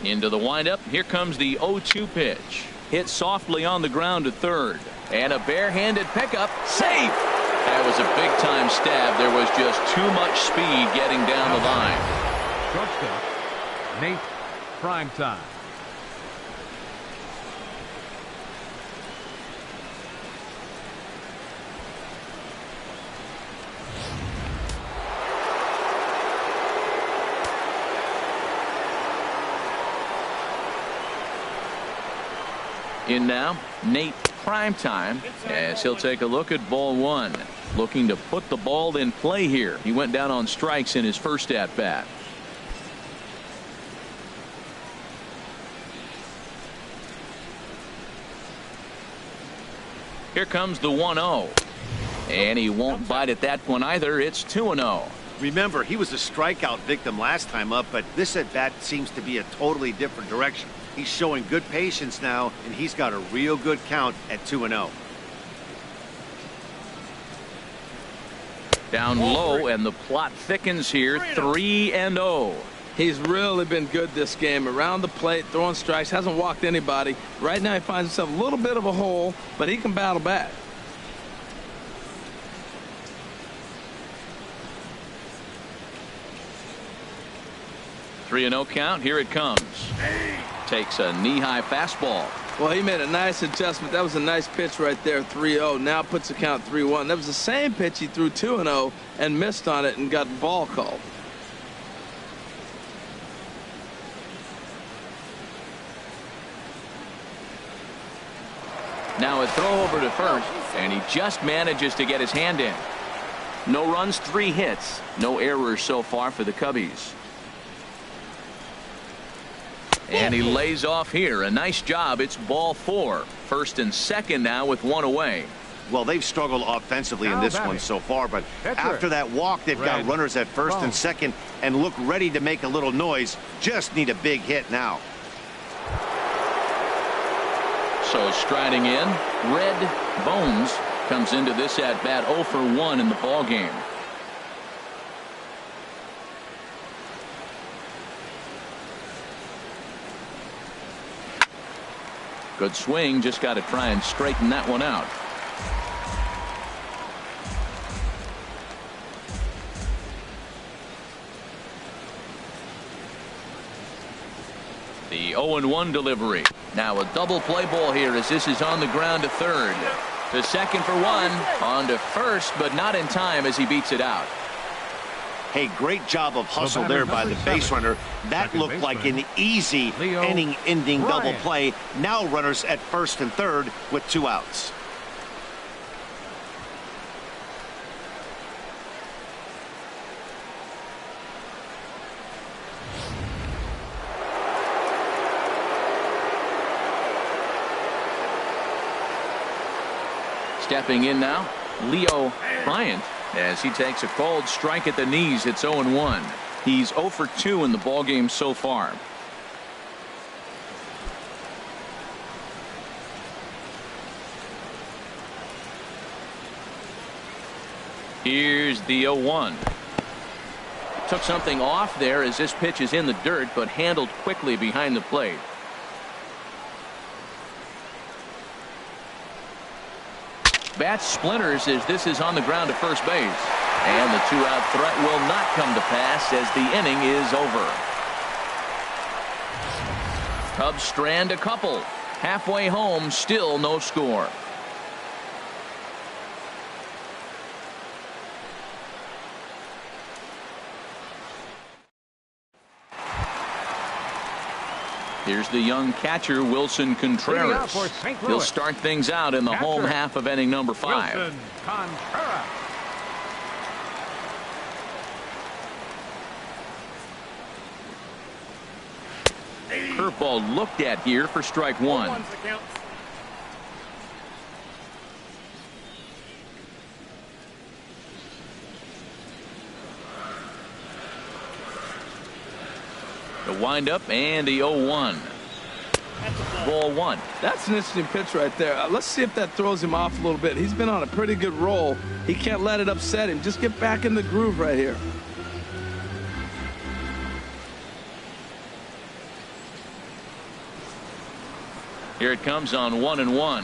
[SPEAKER 1] Into the windup. Here comes the 0-2 pitch. Hit softly on the ground to third. And a barehanded pickup. Safe! That was a big-time stab. There was just too much speed getting down the line.
[SPEAKER 3] Shortstop, Nate Primetime.
[SPEAKER 1] In now, Nate Primetime, as he'll take a look at ball 1. Looking to put the ball in play here. He went down on strikes in his first at bat. Here comes the 1-0. And he won't bite at that one either. It's 2-0.
[SPEAKER 4] Remember, he was a strikeout victim last time up, but this at bat seems to be a totally different direction. He's showing good patience now, and he's got a real good count at 2-0.
[SPEAKER 1] Down low, and the plot thickens here. 3-0.
[SPEAKER 2] He's really been good this game. Around the plate, throwing strikes, hasn't walked anybody. Right now he finds himself a little bit of a hole, but he can battle back.
[SPEAKER 1] 3-0 count. Here it comes. Takes a knee-high fastball.
[SPEAKER 2] Well, he made a nice adjustment. That was a nice pitch right there, 3-0. Now puts the count 3-1. That was the same pitch he threw 2-0 and missed on it and got ball called.
[SPEAKER 1] Now a throw over to first, and he just manages to get his hand in. No runs, 3 hits. No errors so far for the Cubbies. And he lays off here. A nice job. It's ball 4. First and second now with 1 away.
[SPEAKER 4] Well, they've struggled offensively in this one so far, but after that walk, they've got runners at first and second and look ready to make a little noise. Just need a big hit now.
[SPEAKER 1] So striding in, Red Bones comes into this at bat 0 for 1 in the ball game. Good swing, just got to try and straighten that one out. The 0-1 delivery. Now a double play ball here as this is on the ground to third. To second for 1. On to first, but not in time as he beats it out.
[SPEAKER 4] Hey, great job of hustle there by the base runner. That looked like an easy inning-ending double play. Now runners at first and third with 2 outs.
[SPEAKER 1] Stepping in now, Leo Bryant, as he takes a cold strike at the knees. It's 0-1. He's 0 for 2 in the ballgame so far. Here's the 0-1. Took something off there as this pitch is in the dirt, but handled quickly behind the plate. Bat splinters as this is on the ground to first base. And the 2-out threat will not come to pass as the inning is over. Cubs strand a couple. Halfway home, still no score. Here's the young catcher, Wilson Contreras. He'll start things out in the home half of inning number 5.
[SPEAKER 3] Wilson Contreras.
[SPEAKER 1] Curveball looked at here for strike 1. The windup and the 0-1. Ball 1.
[SPEAKER 2] That's an interesting pitch right there. Let's see if that throws him off a little bit. He's been on a pretty good roll. He can't let it upset him. Just get back in the groove right here.
[SPEAKER 1] Here it comes on 1-1.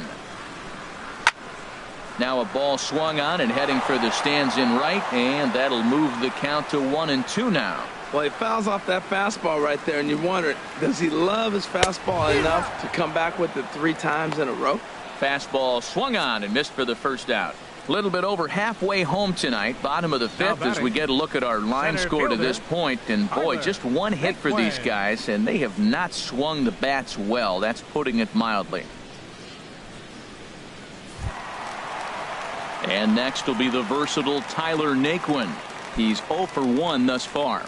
[SPEAKER 1] Now a ball swung on and heading for the stands in right, and that'll move the count to 1-2 now.
[SPEAKER 2] Well, he fouls off that fastball right there, and you wonder, does he love his fastball enough to come back with it 3 times in a row?
[SPEAKER 1] Fastball swung on and missed for the first out. A little bit over halfway home tonight, bottom of the 5th, as we get a look at our line score to this point. And boy, just 1 hit for these guys, and they have not swung the bats well. That's putting it mildly. And next will be the versatile Tyler Naquin. He's 0 for 1 thus far.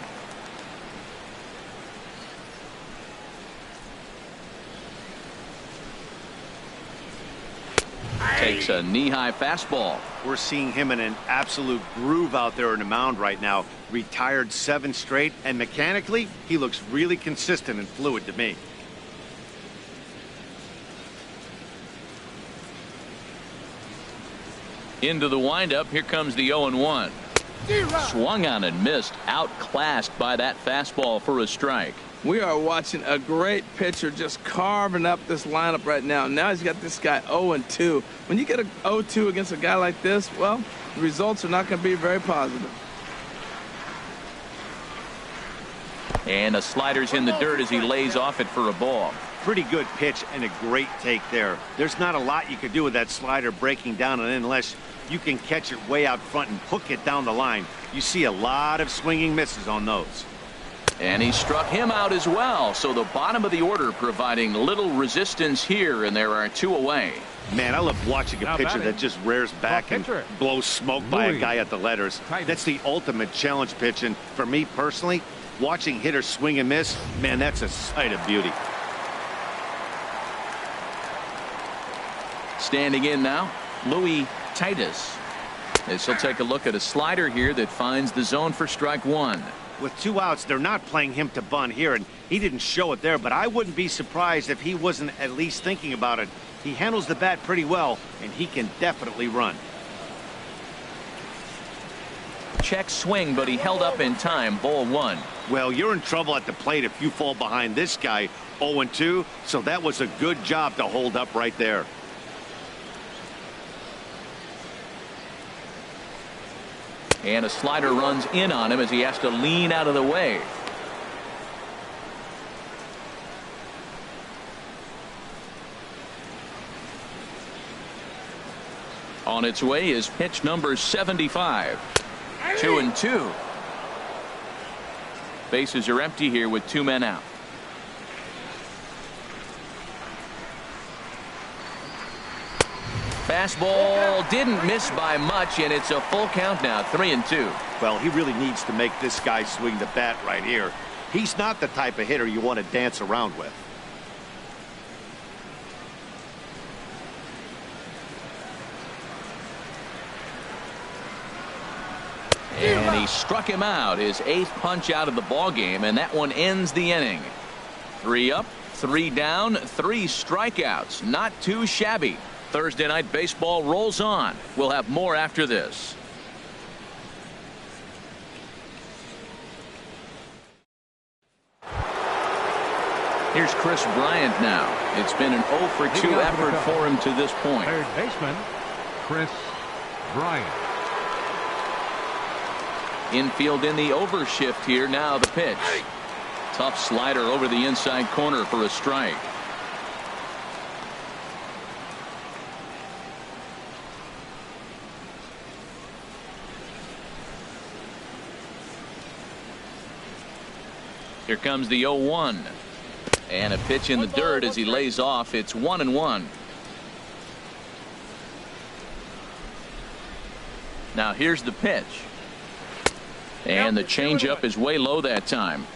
[SPEAKER 1] Takes a knee-high fastball.
[SPEAKER 4] We're seeing him in an absolute groove out there in the mound right now. Retired 7 straight, and mechanically, he looks really consistent and fluid to me.
[SPEAKER 1] Into the windup. Here comes the 0-1. Swung on and missed. Outclassed by that fastball for a strike.
[SPEAKER 2] We are watching a great pitcher just carving up this lineup right now. Now he's got this guy 0-2. When you get a 0-2 against a guy like this, well, the results are not going to be very positive.
[SPEAKER 1] And a slider's in the dirt as he lays off it for a ball.
[SPEAKER 4] Pretty good pitch and a great take there. There's not a lot you could do with that slider breaking down, and unless you can catch it way out front and hook it down the line, you see a lot of swinging misses on those.
[SPEAKER 1] And he struck him out as well. So the bottom of the order providing little resistance here, and there are 2 away.
[SPEAKER 4] Man, I love watching a pitcher that just rears back and blows smoke by a guy at the letters. That's the ultimate challenge pitch, and for me personally, watching hitters swing and miss, man, that's a sight of beauty.
[SPEAKER 1] Standing in now, Louis Titus. As he'll take a look at a slider here that finds the zone for strike 1.
[SPEAKER 4] With 2 outs, they're not playing him to bunt here, and he didn't show it there, but I wouldn't be surprised if he wasn't at least thinking about it. He handles the bat pretty well, and he can definitely run.
[SPEAKER 1] Check swing, but he held up in time. Ball 1.
[SPEAKER 4] Well, you're in trouble at the plate if you fall behind this guy 0-2, so that was a good job to hold up right there.
[SPEAKER 1] And a slider runs in on him as he has to lean out of the way. On its way is pitch number 75. 2-2. Bases are empty here with 2 men out. Fastball didn't miss by much, and it's a full count now. 3-2.
[SPEAKER 4] Well, he really needs to make this guy swing the bat right here. He's not the type of hitter you want to dance around with.
[SPEAKER 1] And he struck him out, his 8th punch out of the ball game, and that one ends the inning. 3 up, 3 down, 3 strikeouts. Not too shabby. Thursday Night Baseball rolls on. We'll have more after this. Here's Chris Bryant now. It's been an 0-for-2 effort for him to this point.
[SPEAKER 3] Third baseman, Chris Bryant.
[SPEAKER 1] Infield in the overshift here. Now the pitch. Tough slider over the inside corner for a strike. Here comes the 0-1. And a pitch in the dirt as he lays off. It's 1-1. Now here's the pitch. And the changeup is way low that time.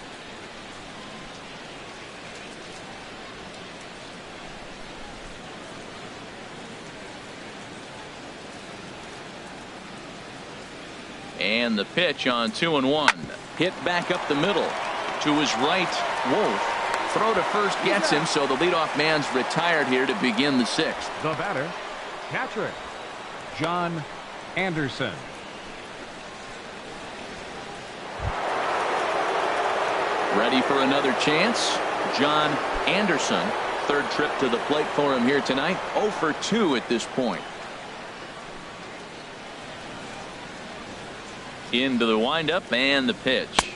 [SPEAKER 1] And the pitch on 2-1. Hit back up the middle. To his right, Wolf. Throw to first gets him, so the leadoff man's retired here to begin the 6th.
[SPEAKER 3] The batter, catcher, John Anderson.
[SPEAKER 1] Ready for another chance. John Anderson. 3rd trip to the plate for him here tonight. 0-for-2 at this point. Into the windup and the pitch.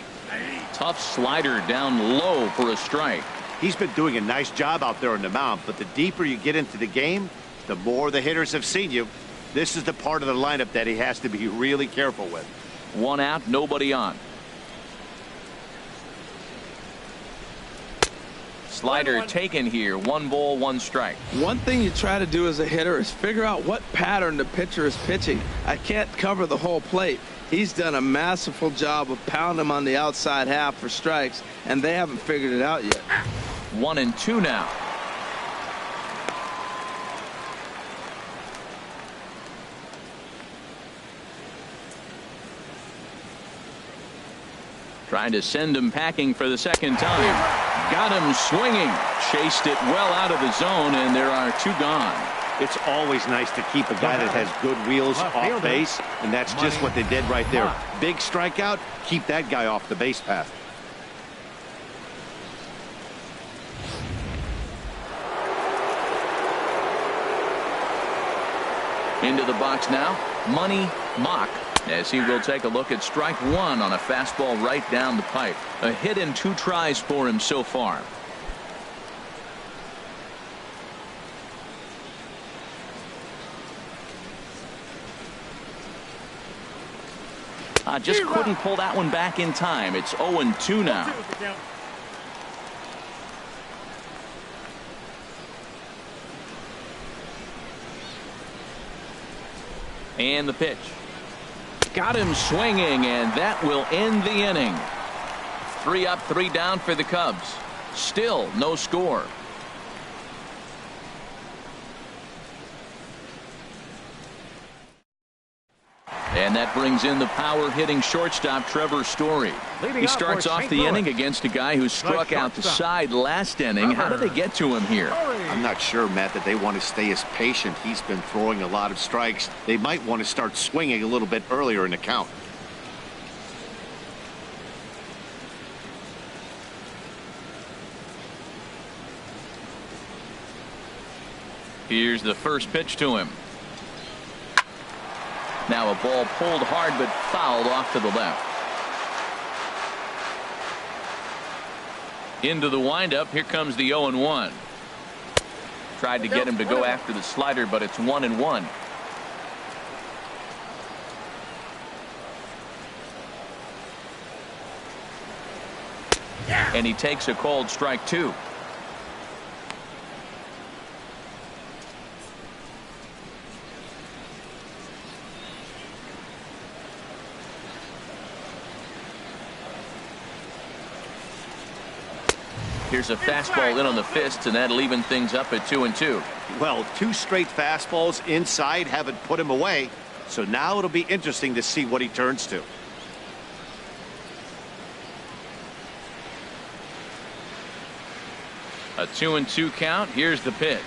[SPEAKER 1] Tough slider down low for a strike.
[SPEAKER 4] He's been doing a nice job out there on the mound, but the deeper you get into the game, the more the hitters have seen you. This is the part of the lineup that he has to be really careful with.
[SPEAKER 1] 1 out, nobody on. Slider taken here. 1 ball, 1 strike.
[SPEAKER 2] One thing you try to do as a hitter is figure out what pattern the pitcher is pitching. I can't cover the whole plate. He's done a masterful job of pounding him on the outside half for strikes, and they haven't figured it out yet.
[SPEAKER 1] 1-2 now. Trying to send him packing for the 2nd time. Got him swinging. Chased it well out of the zone, and there are 2 gone.
[SPEAKER 4] It's always nice to keep a guy that has good wheels off base, and that's just what they did right there. Big strikeout, keep that guy off the base path.
[SPEAKER 1] Into the box now. Money Mock. As he will take a look at strike one on a fastball right down the pipe. A hit in 2 tries for him so far. Just couldn't pull that one back in time. It's 0-2 now. And the pitch. Got him swinging, and that will end the inning. 3 up, 3 down for the Cubs. Still no score. And that brings in the power-hitting shortstop, Trevor Story. He starts off the inning against a guy who struck out the side last inning. How did they get to him here?
[SPEAKER 4] I'm not sure, Matt, that they want to stay as patient. He's been throwing a lot of strikes. They might want to start swinging a little bit earlier in the count.
[SPEAKER 1] Here's the first pitch to him. Now a ball pulled hard but fouled off to the left. Into the windup. Here comes the 0-1. Tried to get him to go after the slider, but it's 1-1. And he takes a called strike 2. Here's a fastball in on the fists, and that'll even things up at 2-2.
[SPEAKER 4] Well, 2 straight fastballs inside haven't put him away. So now it'll be interesting to see what he turns to.
[SPEAKER 1] A 2-2 count. Here's the pitch.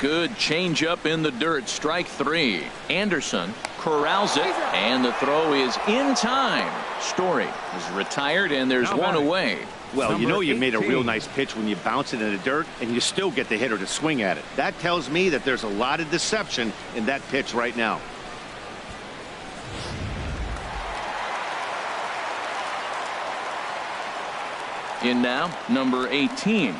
[SPEAKER 1] Good changeup in the dirt. Strike 3. Anderson corrals it, and the throw is in time. Story is retired, and there's one away.
[SPEAKER 4] Well, you know you made a real nice pitch when you bounce it in the dirt and you still get the hitter to swing at it. That tells me that there's a lot of deception in that pitch right now.
[SPEAKER 1] In now, number 18.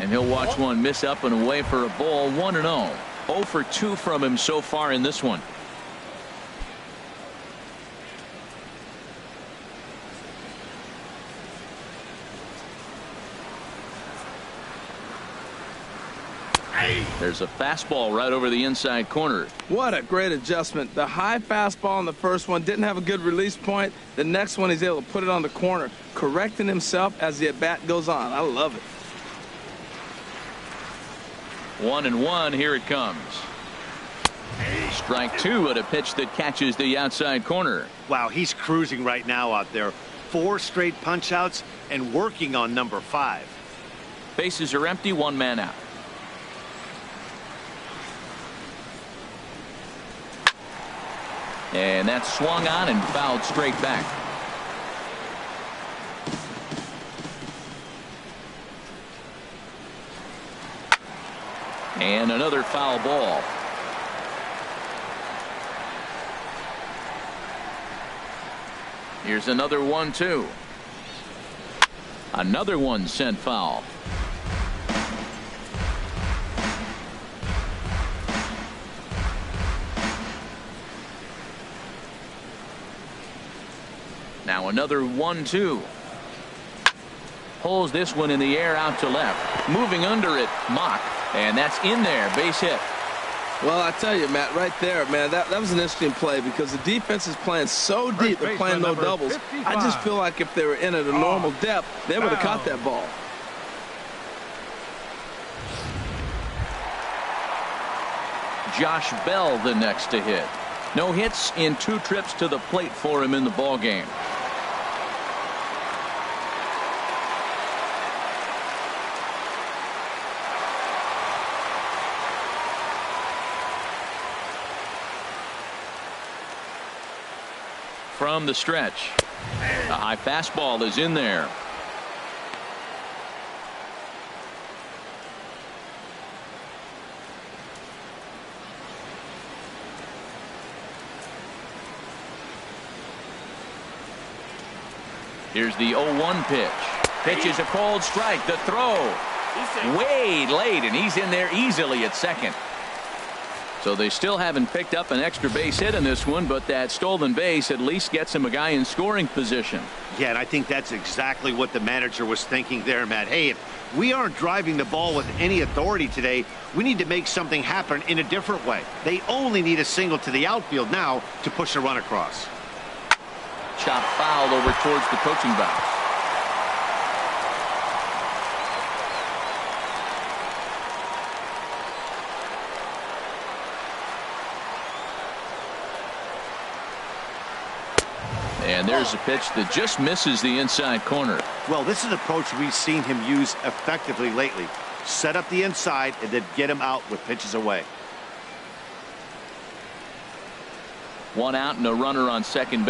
[SPEAKER 1] And he'll watch one miss up and away for a ball. 1-0. 0 for 2 from him so far in this one. There's a fastball right over the inside corner.
[SPEAKER 2] What a great adjustment. The high fastball on the first one didn't have a good release point. The next one he's able to put it on the corner, correcting himself as the at-bat goes on. I love it.
[SPEAKER 1] 1-1. Here it comes. Strike 2 at a pitch that catches the outside corner.
[SPEAKER 4] Wow, he's cruising right now out there. 4 straight punch outs and working on number 5.
[SPEAKER 1] Bases are empty. 1 man out. And that's swung on and fouled straight back. And another foul ball. Here's another 1-2. Another one sent foul. Now another 1-2. Pulls this one in the air out to left. Moving under it, Mock. And that's in there. Base hit.
[SPEAKER 2] Well, I tell you, Matt, right there, man, that was an interesting play because the defense is playing so deep. They're playing no doubles.
[SPEAKER 3] 55.
[SPEAKER 2] I just feel like if they were in at a normal depth, they would have caught that ball.
[SPEAKER 1] Josh Bell the next to hit. No hits in 2 trips to the plate for him in the ball game. From the stretch, a high fastball is in there. Here's the 0-1 pitch. Pitch is a cold strike. The throw way late, and he's in there easily at second. So they still haven't picked up an extra base hit in this one, but that stolen base at least gets him a guy in scoring position.
[SPEAKER 4] Yeah, and I think that's exactly what the manager was thinking there, Matt. Hey, if we aren't driving the ball with any authority today, we need to make something happen in a different way. They only need a single to the outfield now to push a run across.
[SPEAKER 1] Chop fouled over towards the coaching box. And there's a pitch that just misses the inside corner.
[SPEAKER 4] Well, this is an approach we've seen him use effectively lately. Set up the inside and then get him out with pitches away.
[SPEAKER 1] 1 out and a runner on second base.